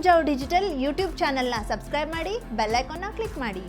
Munjav digital YouTube ಚಾನೆಲ್ನ subscribe ಮಾಡಿ, bell ಐಕಾನ್ನ click ಮಾಡಿ.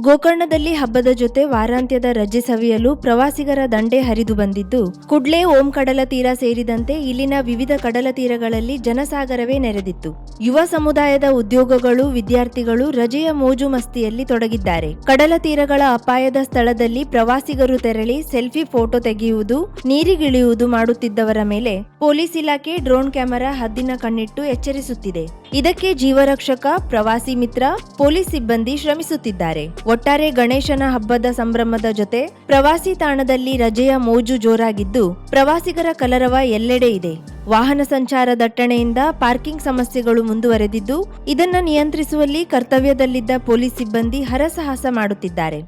ಗೋಕರ್ಣದಲ್ಲಿ ಹಬ್ಬದ ಜೊತೆ ವಾರಾಂತ್ಯದ ರಜೆ ಸವಿಯಲು ಪ್ರವಾಸಿಗರ ದಂಡೆ ಹರಿದು ಬಂದಿದ್ದು, ಕುಡ್ಲೆ, ಓಂ ಕಡಲ ತೀರ ಸೇರಿದಂತೆ ಇಲ್ಲಿನ ವಿವಿಧ ಕಡಲ ತೀರಗಳಲ್ಲಿ ಜನಸಾಗರವೇ ನೆರೆದಿತ್ತು. ಯುವ ಸಮುದಾಯದ ಉದ್ಯೋಗಗಳು, ವಿದ್ಯಾರ್ಥಿಗಳು ರಜೆಯ ಮೋಜು ಮಸ್ತಿಯಲ್ಲಿ ತೊಡಗಿದ್ದಾರೆ. ಕಡಲ ತೀರಗಳ ಅಪಾಯದ ಸ್ಥಳದಲ್ಲಿ ಪ್ರವಾಸಿಗರು ತೆರಳಿ ಸೆಲ್ಫಿ ಫೋಟೋ ತೆಗೆಯುವುದು, ನೀರಿಗಿಳಿಯುವುದು ಮಾಡುತ್ತಿದ್ದವರ ಮೇಲೆ ಪೊಲೀಸ್ ಇಲಾಖೆ ಡ್ರೋನ್ ಕ್ಯಾಮೆರಾ ಹದ್ದಿನ ಕಣ್ಣಿಟ್ಟು ಎಚ್ಚರಿಸುತ್ತಿದೆ. ಇದಕ್ಕೆ ಜೀವರಕ್ಷಕ, ಪ್ರವಾಸಿ ಮಿತ್ರ, ಪೊಲೀಸ್ ಸಿಬ್ಬಂದಿ ಶ್ರಮಿಸುತ್ತಿದ್ದಾರೆ. ಒಟ್ಟಾರೆ ಗಣೇಶನ ಹಬ್ಬದ ಸಂಭ್ರಮದ ಜೊತೆ ಪ್ರವಾಸಿ ತಾಣದಲ್ಲಿ ರಜೆಯ ಮೋಜು ಜೋರಾಗಿದ್ದು, ಪ್ರವಾಸಿಗರ ಕಲರವ ಎಲ್ಲೆಡೆ ಇದೆ. ವಾಹನ ಸಂಚಾರ ದಟ್ಟಣೆಯಿಂದ ಪಾರ್ಕಿಂಗ್ ಸಮಸ್ಯೆಗಳು ಮುಂದುವರೆದಿದ್ದು, ಇದನ್ನ ನಿಯಂತ್ರಿಸುವಲ್ಲಿ ಕರ್ತವ್ಯದಲ್ಲಿದ್ದ ಪೊಲೀಸ್ ಸಿಬ್ಬಂದಿ ಹರಸಾಹಸ ಮಾಡುತ್ತಿದ್ದಾರೆ.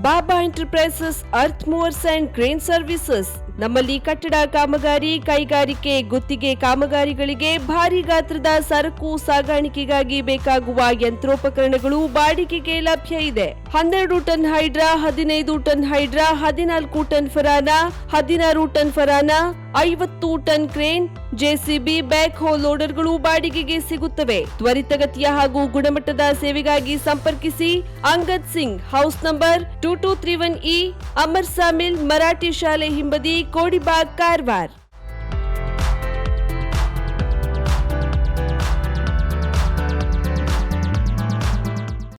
Baba enterprises earth movers and crane services. ನಮ್ಮಲ್ಲಿ ಕಟ್ಟಡ ಕಾಮಗಾರಿ, ಕೈಗಾರಿಕೆ, ಗುತ್ತಿಗೆ ಕಾಮಗಾರಿಗಳಿಗೆ ಭಾರಿ ಗಾತ್ರದ ಸರಕು ಸಾಗಾಣಿಕೆಗಾಗಿ ಬೇಕಾಗುವ ಯಂತ್ರೋಪಕರಣಗಳು ಬಾಡಿಗೆಗೆ ಲಭ್ಯ ಇದೆ. 12 ton hydra, 15 ton hydra, 14 ton Farana, 16 ton Farana, 50 ton crane, JCB, back ಹೋ ಲೋಡರ್ಗಳು ಬಾಡಿಗೆಗೆ ಸಿಗುತ್ತವೆ. ತ್ವರಿತಗತಿಯ ಹಾಗೂ ಗುಣಮಟ್ಟದ ಸೇವೆಗಾಗಿ ಸಂಪರ್ಕಿಸಿ. Angad Singh, house number 2231E, Amar sawmill, Marathi ಶಾಲೆ ಹಿಂಬದಿ, ಕೋಡಿಬಾಗ್, ಕಾರವಾರ.